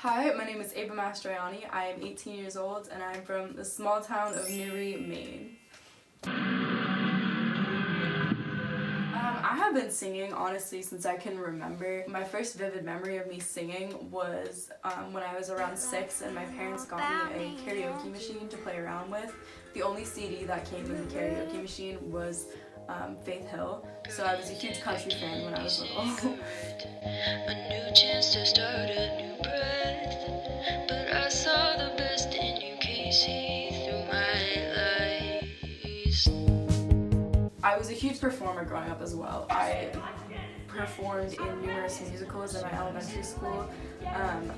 Hi, my name is Ava Dallas. I am 18 years old and I'm from the small town of Newry, Maine. I have been singing honestly since I can remember. My first vivid memory of me singing was when I was around 6 and my parents got me a karaoke machine to play around with. The only CD that came in the karaoke machine was Faith Hill, so I was a huge country fan when I was little. A new chance to start a new breath, but I saw the best in you, Casey, through my lies. I was a huge performer growing up as well. I performed in numerous musicals in my elementary school, and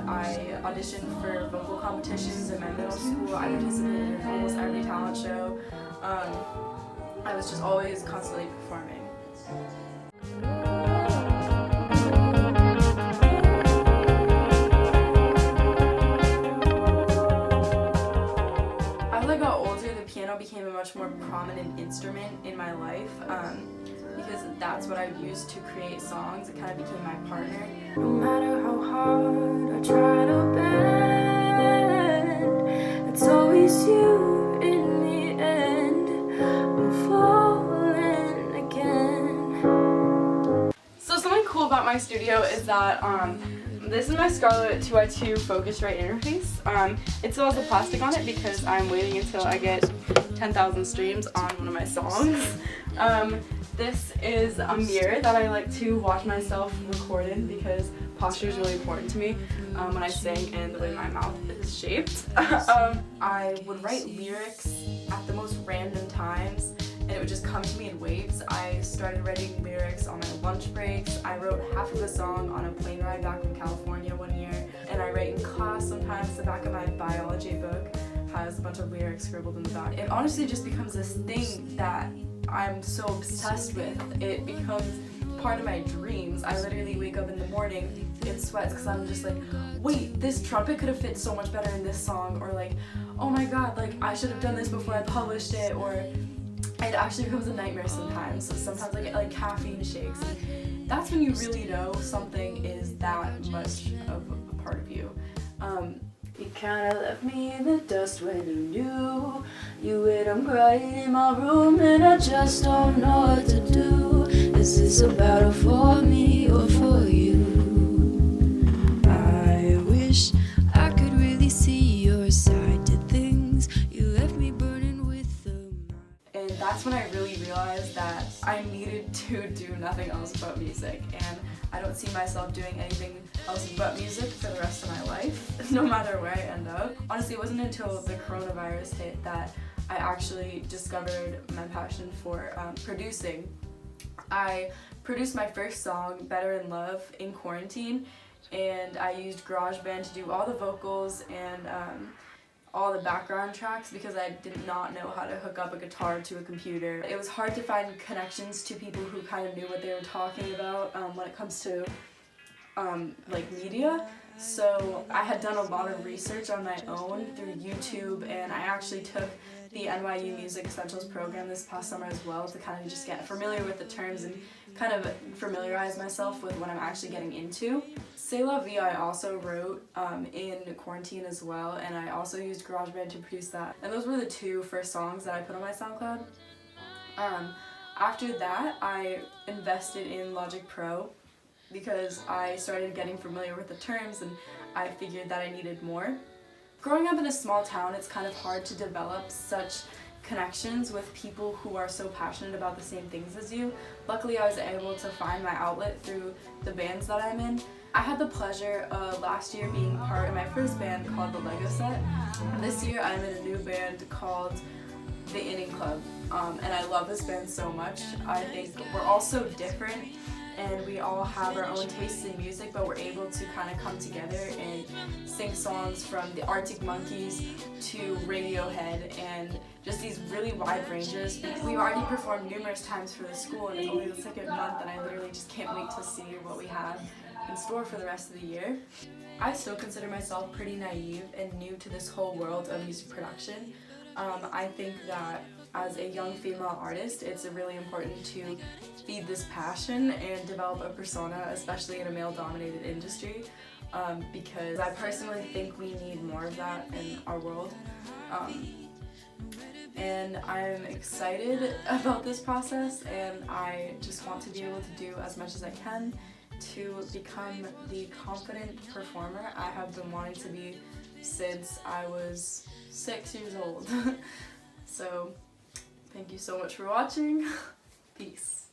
I auditioned for vocal competitions in my middle school. I participated in almost every talent show. I was just always constantly performing. As I got older, the piano became a much more prominent instrument in my life because that's what I used to create songs. It kind of became my partner. No matter how hard I try to bend, it's always you in the end. I'm falling again. So something cool about my studio is that this is my Scarlett 2x2 Focusrite interface. It still has the plastic on it because I'm waiting until I get 10,000 streams on one of my songs. This is a mirror that I like to watch myself record in because posture is really important to me when I sing and the way my mouth is shaped. I would write lyrics at the most random times and it would just come to me in waves. I started writing lyrics on my lunch breaks. I wrote half of a song on a plane ride back from California one year, and I write in class sometimes. The back of my biology book has a bunch of lyrics scribbled in the back. It honestly just becomes this thing that I'm so obsessed with. It becomes part of my dreams. I literally wake up in the morning in sweats because I'm just like, wait, this trumpet could have fit so much better in this song, or like, oh my god, like I should have done this before I published it, or it actually becomes a nightmare sometimes. So sometimes I get like caffeine shakes. And that's when you really know something is that much of a part of you. You kinda left me in the dust when you knew. You wait, I'm crying in my room and I just don't know what to do. Is this a battle for me or for you? I wish I could really see your side to things. You left me burning with the mind. And that's when I really realized that I needed to do nothing else but music, and I don't see myself doing anything else but music for the rest of my life, no matter where I end up. Honestly, it wasn't until the coronavirus hit that I actually discovered my passion for producing. I produced my first song, Better in Love, in quarantine, and I used GarageBand to do all the vocals and all the background tracks because I did not know how to hook up a guitar to a computer. It was hard to find connections to people who kind of knew what they were talking about when it comes to like media. So I had done a lot of research on my own through YouTube, and I actually took the NYU Music Essentials program this past summer as well to kind of just get familiar with the terms and kind of familiarize myself with what I'm actually getting into. C'est La Vie I also wrote in quarantine as well, and I also used GarageBand to produce that. And those were the two first songs that I put on my SoundCloud. After that, I invested in Logic Pro because I started getting familiar with the terms and I figured that I needed more. Growing up in a small town, it's kind of hard to develop such connections with people who are so passionate about the same things as you. Luckily, I was able to find my outlet through the bands that I'm in. I had the pleasure of last year being part of my first band called the Lego Set. This year I'm in a new band called the Nyu Clive, and I love this band so much. I think we're all so different and we all have our own tastes in music, but we're able to kind of come together and sing songs from the Arctic Monkeys to Radiohead and just these really wide ranges. We've already performed numerous times for the school and it's only the second month and I literally just can't wait to see what we have in store for the rest of the year. I still consider myself pretty naive and new to this whole world of music production. I think that as a young female artist, it's really important to feed this passion and develop a persona, especially in a male-dominated industry. because I personally think we need more of that in our world. And I'm excited about this process, and I just want to be able to do as much as I can to become the confident performer I have been wanting to be since I was 6 years old. So, thank you so much for watching. Peace.